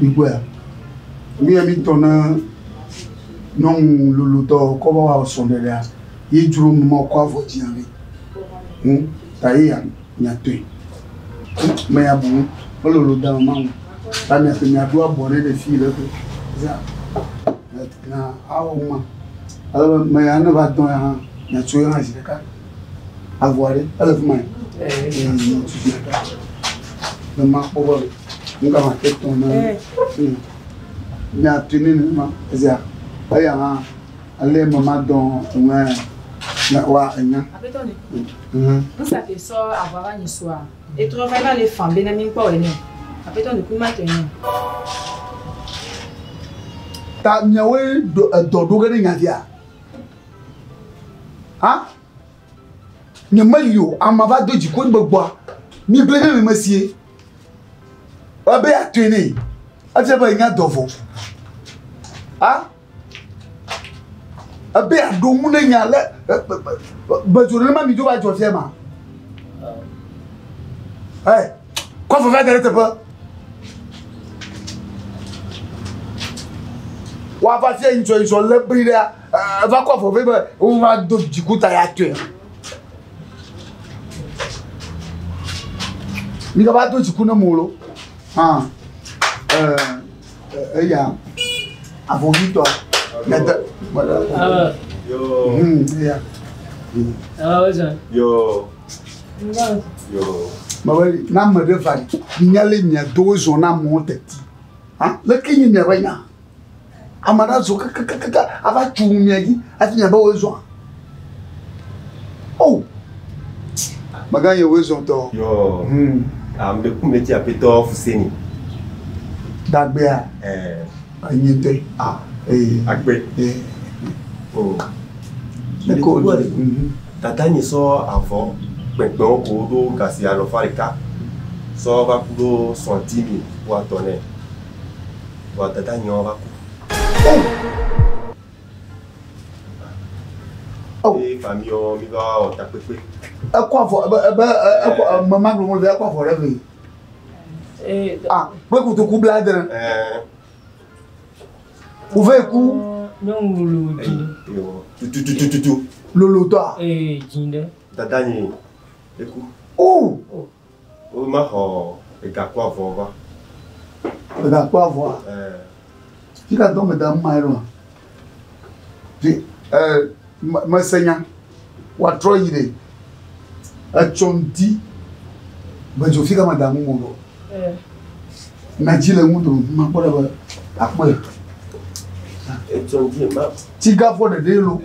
Igwe. Mi tona non luluto ko ba sondela. Yi juru mo kwa voti ami. Taia nya tui. Me abu lulu da mamu. Ta me te nya do abore de fi le ko. Ya. Na auma. Alors me ana ba don ya nya tui ha ji ka. Avoire, elle vous met. Le marque pour vous. Nous avons fait ton nom. Il y a tenu le nom. Il y a allez maman dans un wa enya. Nous ça fait ça avoir un soir. Et trop vraiment les femmes benami pas ene. Après ton coup maintenant. Ta nyawe do gani ngadia. Hein? Nyamalio amava do jikon gbogbo mi bleme me masie obe atwene ate ba nya dofo ah abe adomu na nya le bajure ma mi jo ba jo se ma quoi faut faire derrière pas wa va faire une chose le briller va quoi faut faire on va do jikuta ya twe mi ka ba to jikuna molo ya avonito nada voilà yo ya yo mabali na mare fali nyale nya dozo na monteti le kinyi nya banya amara zo kaka ava chumya gi atinya ba wezo oh maganye wezo to yo de kumeti apeto fuseni dagbe anyete agbe oh ko tata ni so avant pẹ̀pẹ̀ ko do kasi alo farika so ba ku do centime wa tonne wa tata ni on va ku oh famille o mi va o ta pepe quoi for maman lo mo le quoi for reve pour que tu bladre vous voulez coup non lulu tu lolo toi jinde tata ni eku oh o ma ho e ga kwa vova e ga kwa vova fica dome da mairo ti masenya wa troyire a chonti bajo fica madamu mundo na jile mundo ma bora ba akwe e chonti ma tiga for the day lo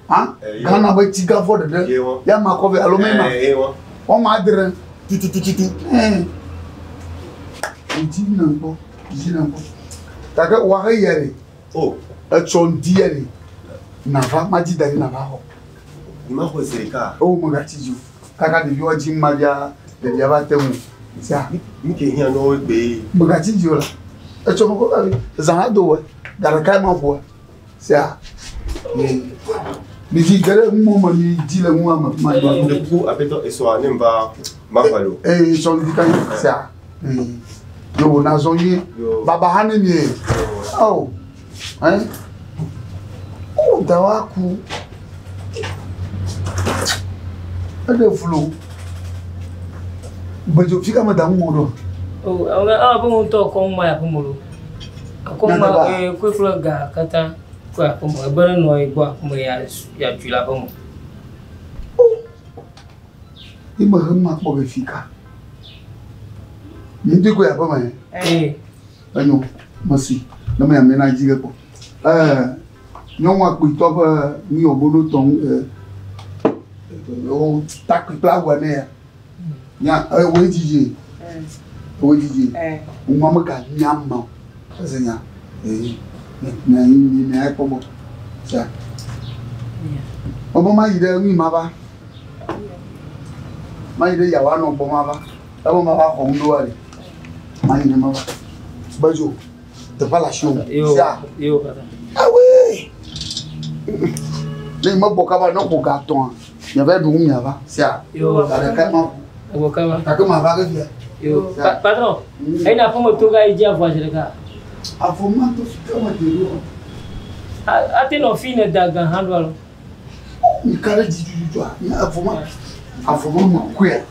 Ghana ba tiga for the day ya ma ko alo mema o ma dire tu jina ko taga wa ga yere oh a chonti yere na va ma ji dari na ba ho ma ko serika o mo ga tiju kaka de yo ji ma ya de ya ba temu sia mi ke hian no gbe mo ga tiju la e cho mo ko za do we dara kai ma bo sia ni ji gare mo ma ni ji le mo ma de ku apeto eso anemba mavalo so di kan sia yo na zo yi baba hanu ni oh oh dawa ku ada flu bajo fika madamu modo oh bon to ko ma ya pomolo ko ma ko flo ga kata ko pomo bana no igbo pomo ya jula pomo ima hama ko be fika ni ndiko ya pama anyo masi na me amena jiga ko non wa ku to ba ni obono ton o takwi plawa ne ya we jiji o mama ka nyamma azenya na ko bo sa o mama ide mi maba ma ide ya wa no bo maba o mama ko ndo wale ma ide maba bajo de pas la show ça yo kata ah ouais les mo bokaba no ko gaton ya va du nya va ça yo ka ma bokaba ka ma va ke Yo, patron. Aí na forma tu vai dia voz de cá. A forma tu fica material. Até no fim da handle. Me cara de juju. A forma uma coisa.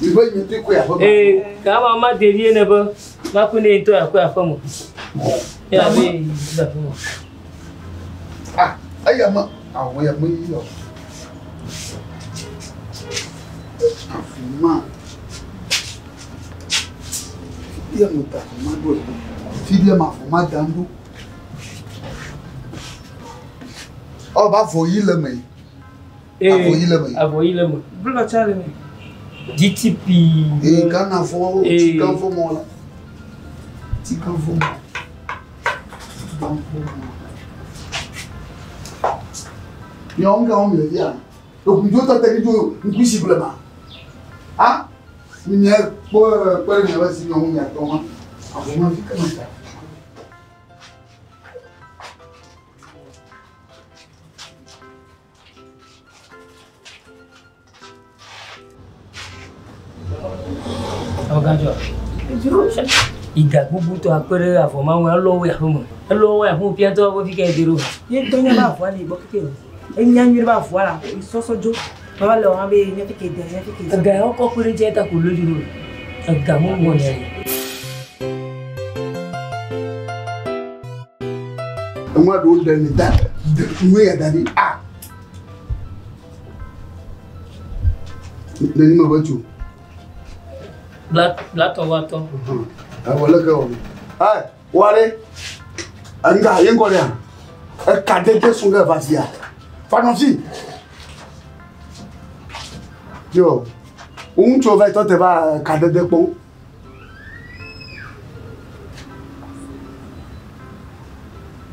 E vai me ter coisa. Kama ma derie ne ba. Ma ku ne to akwa afamu. Ya be da famu. Aí a we are me yo. A forma. Dia muta forma do. Filha ma forma dando. Oh, ba voyi le me. Avoyi le me. Bula chale me. GTP. Kana fo, tika fo mo la. Tika fo mo. Nyonga on le dia. Donc nous autres t'as dit impossiblement. Ah? Minha pour ne pas si on y a toma. A vraiment fica comme ça. Ogajo. Iga bubu to apere afoma wa lo ya homo. Lo wa hu pia to bo fika ediro. Ye donya ba fo ani bo keke. Enya nyuri ba fo ala. Isoso jo. Baba lo wa be nya fike de nya fike. Aga o ko pere je ta ko loju. Aga mo mo ne. Moi do den da. Mu ya dadi. Dani ma bacho. Black or what? Wala ka wala. Ai, wale. Anga yengo ya. Kadeke sunga vasia. Fanonsi. Yo. Un chova to te va kadede pon.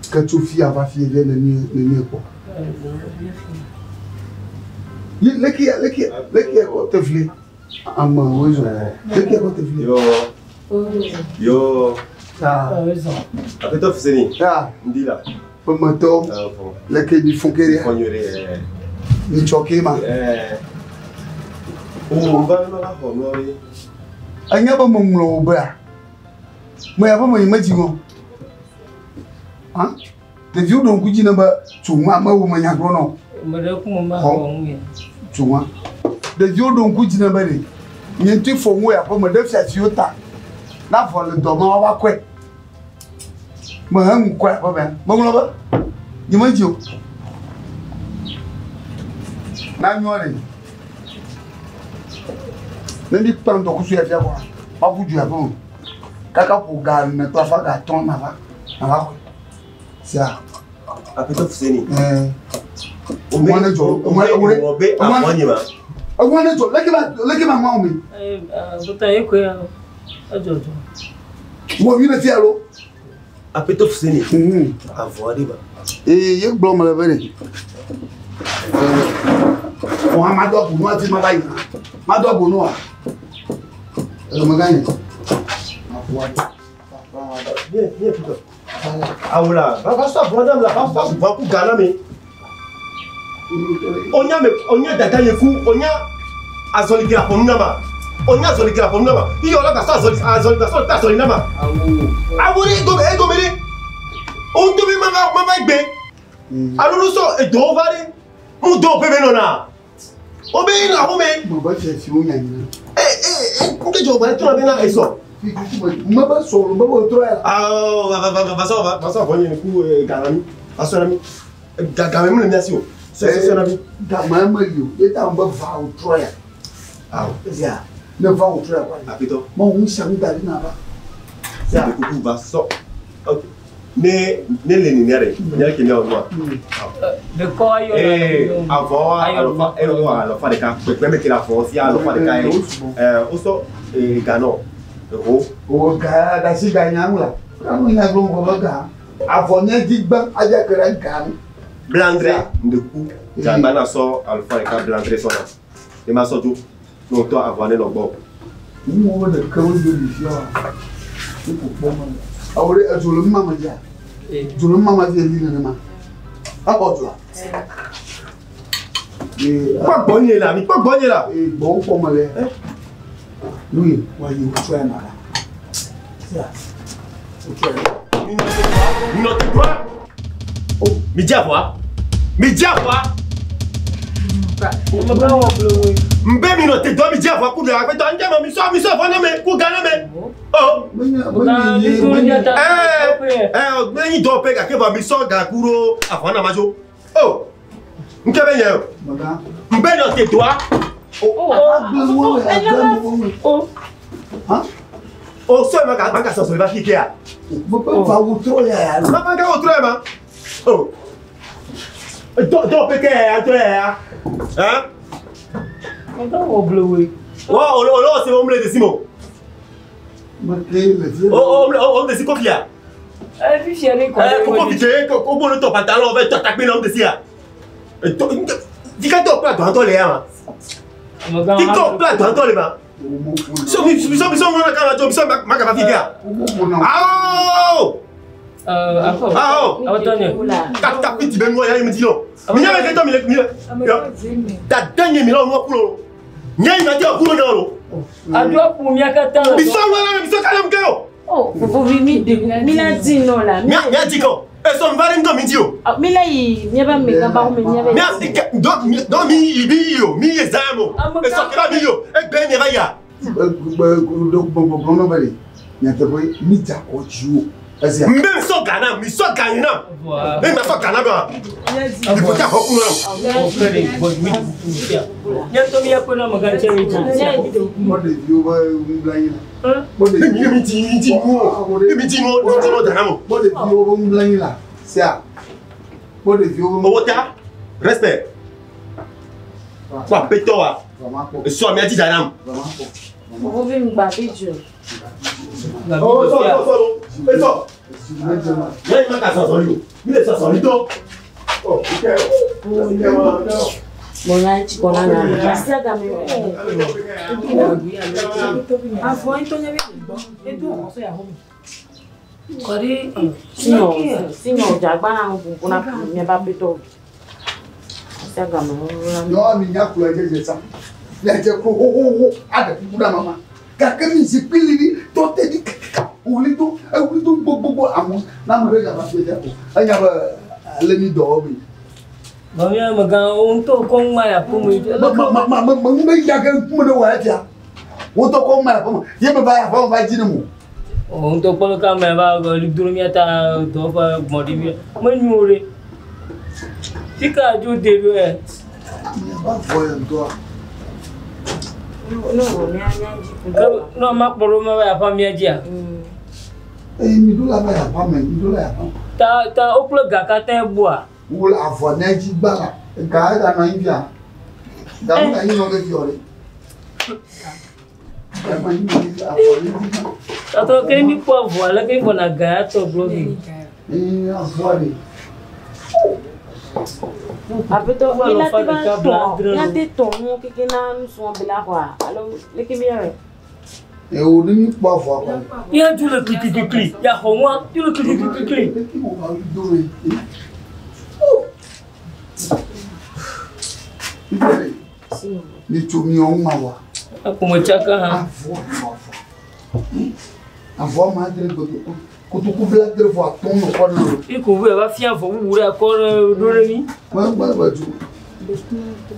Que tu fille va fille ne ko. Leki ko te fille. Ama wezo. Leki ko te fille. Yo. Ah. Après toi Fuseni. Ah. Ndila. Pomato. Leki ni fonkeria. Fonyore. Ni chokema. On va no la hono ri. Anya ba monglo ba. Mo ya ba mo imaji mo. Ah? The view don kuji na ba chuma ma wo manya gro no. Mo de ku mo ma ko ngi. Chuma. The view don kuji na ba re. Nyenti fo wo ya ba mo de fia fiota. Na fo le do ma wa kwe. Mo han kwa ba ba. Mo nglo ba. Imaji o. Na nyore. Nendi pan to kusu ya fia kwa. Ma buju ya bon. Kaka pour gagner mais toi fa ga ton na va. Na va. Ça. Après toi Fuseni. O mwana jo. O mwana jo. Leki ba mwa mi. Buta yeko ya. Ajojo. Wo wi na ti alo. Après toi Fuseni. Avoir ba. Ye blom la vere. O amado bu no ati ma bai. Ma do bu no a. Magani. Viens putain. Ah voilà, va ça madame là, va pour Ghana mais. On y a data yeku, on y a azoligira pour nama. On y a azoligira pour nama. Il y a là ça azoligira pour nama. Ah oui, gomeri. On te met mama gbe. Alors nous so e do vare. On do pe menona. Obey na home. Mo ba che si o nya ni. On que jo ba tu na be na eso. Ma ba so ba bo tro ya. Va ça voyer le coup Garami. Asonami. Garami mo le miasio. C'est nami. Da ma yo. E ta ba va o tro ya. Ah. Ya. Ne va o tro ya kwa. Apito. Mo un shang da na ba. Ya le coup va ça. OK. Ne le niere. Niere qui n'est au noir. De quoi yo avant alors fa de cas. Même que la force ya alors fa de cas. Oso Gano. O ga da si ga nyamla. Kanu nya glo ngo ga. Avonye digba aja kera gan. Blandré de coup. Jambana so alpha et cas blandré so là. Et ma so tout. Donc toi avonné no bo. Mo de kawo de lifia. Ko ko mo. Awore azulu mama ja. Zulu mama je li na ma. About la. Pas bonnier là, mais pas bonnier là. Bon pour moi. Oui, voyez, vous faites un arrêt. Minotez-toi. Oh, mais dis à voir. Mais dis à voir. M'be minotez-toi, mais dis à voir. Pour le répéter, on dit, mais ça, mais pour gagner, mais. Oh. Mais il doit payer quelqu'un, mais ça, Gakuro, avant la majo. Oh. M'be minotez-toi. Oh, oh, ça, ma casse sur le bas qui est là. Vous pouvez pas vous trouver à ma banque au trema. Oh. Dopo che è, hein? On bleu. Oh, c'est mon blé de Simon. Oh, de Simon qui a. Puis c'est allé quoi. Pourquoi tu es au bon de ton pantalon, on va t'attaquer l'homme de Sia. Dis que tu plat dans les mains. Dis que tu plat dans les mains. même sans Ghana, mais sans Ghana. Même sans Ghana, il faut faire beaucoup. Respect. Quoi, pétoa. Sois merci Dynam. Vous pouvez me battre, Dieu. Oh, ça. Il y a une macasse en lui. Il est ça, lui. Oh, ok. Bon, là, tu connais la merci à ta mère. Sinon, Jagba, on a pas plutôt. C'est un gamin. Non, mais il y a quoi, j'ai ça. Il y a quoi, avec maman. Quelqu'un s'est pilé, toi t'es dit, ou les deux, bobo, à moi, n'a pas fait ça. Il y a l'ennemi d'homme. Maman, ma gars, on te comme ma pour me. Maman, il y a quelqu'un pour me voir. On te comme ma pour moi. Il me va avoir un vagin. On te parle quand même, le dormir à Dover, Modibi. Moi, nous, c'est qu'à du début. Non, ma problème avec la famille dia. Midula ba ya pame, midula ya pame. Ta oplo gakata boa. Wula avona ji bala. Ga da na India. Da na yi no ge yore. Da ma yi no ge avona. Ta to ke mi po voila ke bona ga to blogi. Avona. Après toi, il a des tons qui nous sont là quoi. Alors, les qui viennent. Et on ne peut pas voir. Il y a tout le clic. Il y a au moins tout le clic. Ni tu mi on mawa. Como chaka. Avó madre do kutu kubla de voix ton no kono. E ko we ba fian fo wu re ko do re mi. Ba ju.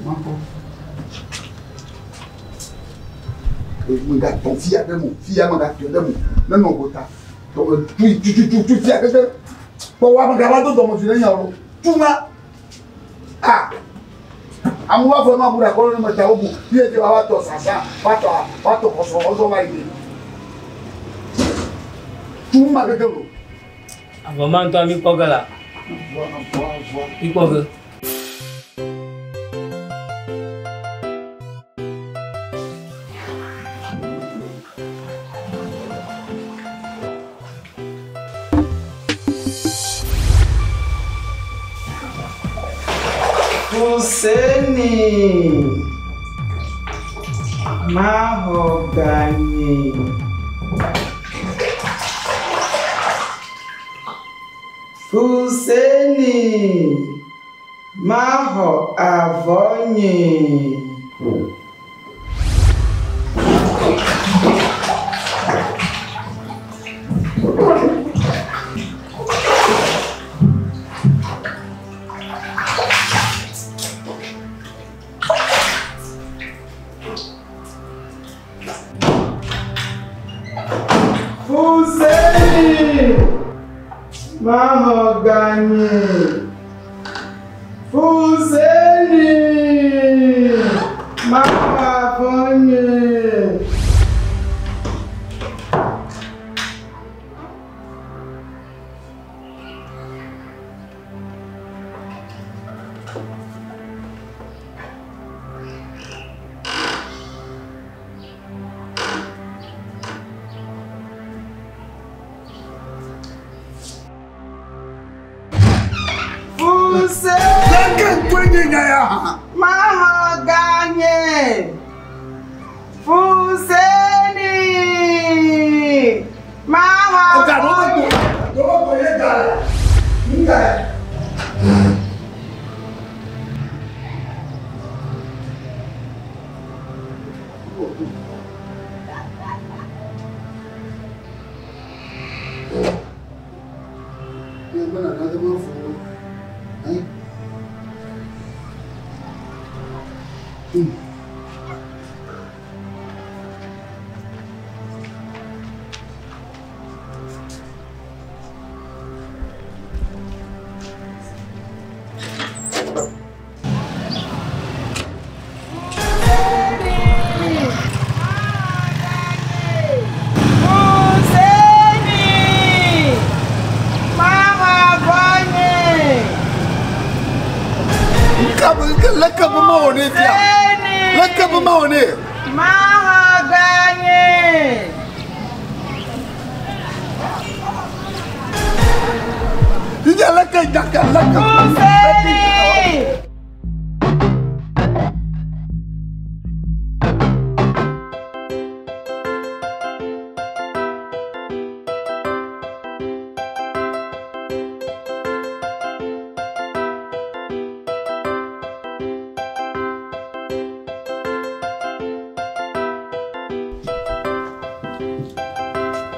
Mako. E ga ton fia de mo, fia ma ga de mo. Na no bota. To tu fia ke. Po wa ma ga ba do mo fi nya ro. Tuma. Ah. Amuwa fo ma bura ko no ma ta obu. Fie je wa to sasa, wa to ko so o ma ide. Tuma ke lo. Avant toi mi pogala. Mi poga. Fuseni Mahogany Fuseni Maho Avonye Mahogany. Fuseni. Mahogany. Mahogany. Fuseni. Mahogany.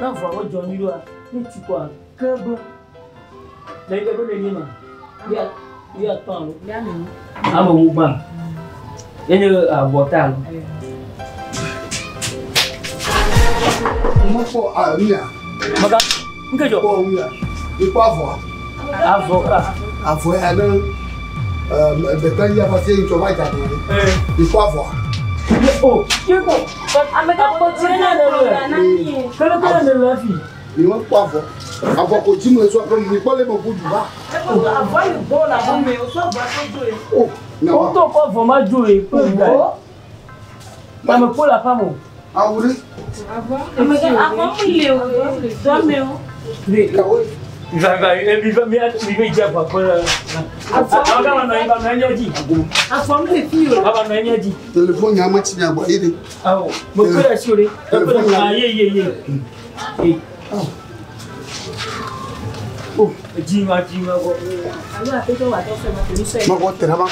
Non, vraiment, Johnny, là, mais tu quoi? Que bon. Là, il est bon, il y a temps. Ah, bon, bon. Il y a un botal. Moi, pour Aria. Maga, que je Pour Aria. Il faut avoir. Avocat. Avocat, de quand il y a passé une chômage à il faut avoir. Oh, tu es bon. Mais quand tu es là, il faut pas avoir. Avoir continué soit comme il faut les bons du bas. Avoir le bon là-bas, mais au soir, on va jouer. Oh, non. on peut pas vraiment jouer. Mais pour la femme. Ah oui. Avant, il est Il va dire quoi. Téléphone, il y a un match bien. Ah, mon frère est assuré. Oh, dis-moi. Ma voix est là-bas.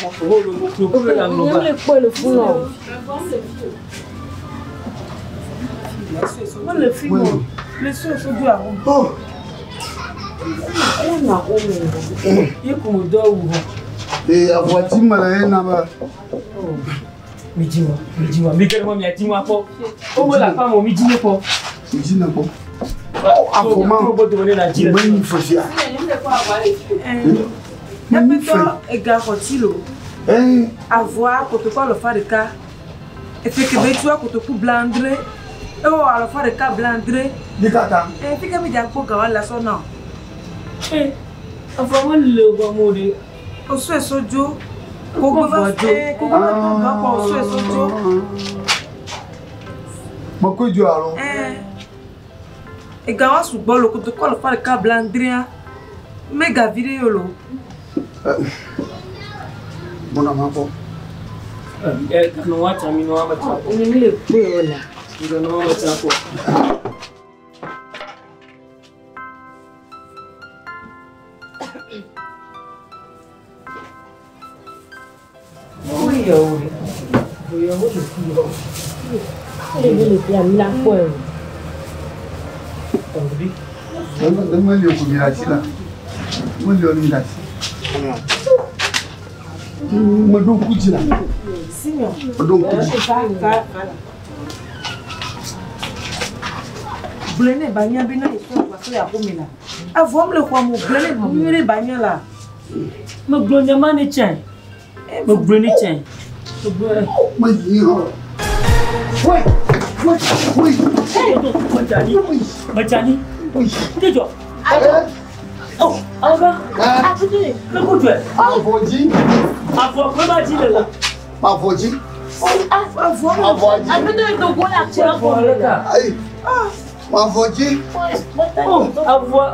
Et à voiture, malheureusement. Mais dis-moi, mais dis-moi, comment la femme au midi n'est pas? Midi n'est pas. Ah, comment on peut donner la dire? Il faut faire. Avoir, pour te le faire de cas. Et fait que tu as pour te couper blandré. Et on va le faire de cas blandré. De cata. Et fait que me dire pour gagner la son nom. Eh, vraiment le bon mot de. On se sojo. Comment va faire? Comment va faire? On se sojo. Mon coup du alors. Et gawa sous bol le coup de quoi le faire de cas blandré. Méga vidéo lo. Bon amour. No watch me no watch. On est mis le peu là. You know what's up. Oui, oui. Blene banya bina iso kwa so ya komela. Avant le quoi mon blé, vous les bagnes là. Me blonde mani tiens. Me blonde tiens. Mais oui. Majani. Oui. Dis toi. Oh, alors le coup de Avodi. Avoir vraiment dit là. Avodi. Avodi. Oh, avoir.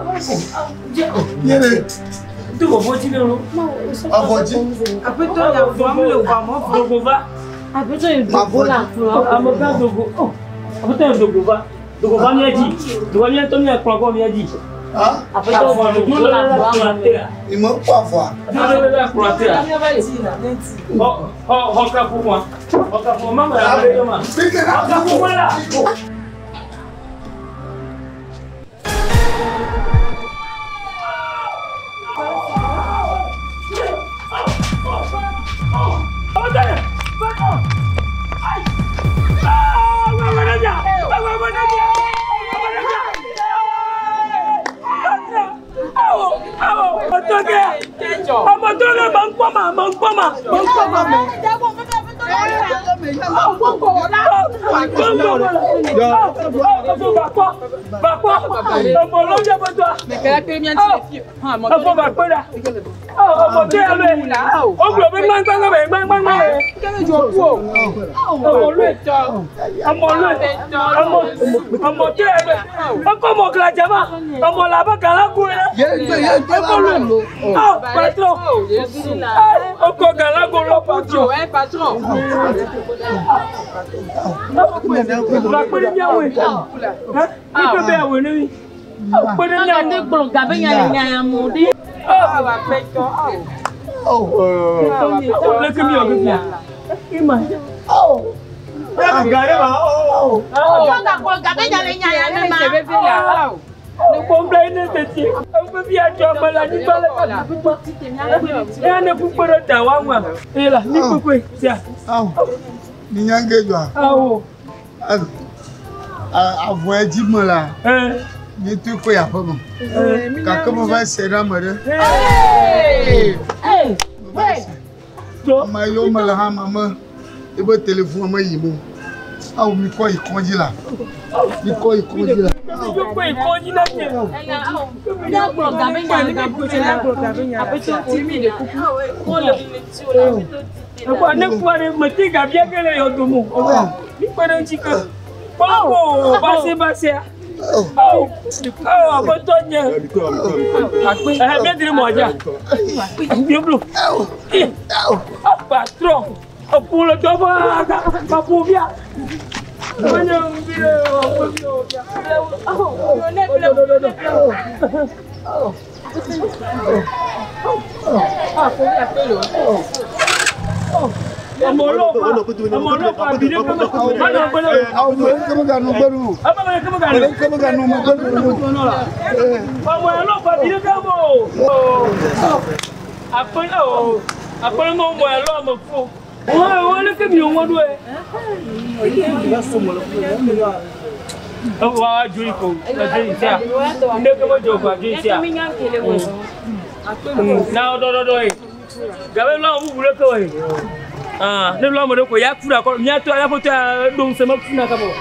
Tu vas voir le lot. Avodi. Après toi, il y a vraiment le vraiment. Dogo va. Après toi, il dogo là. Amoka dogo. Oh. Après toi, dogo va. Dogo va m'a dit. Dogo vient Tony a quoi m'a dit. Ah. Après toi, dogo là. Il m'a pas voir. Oh, pour moi. Pour moi, là. Ah, ne lo mo de ko ya fura ko mi ato ya foto ya do se ma funa ka bo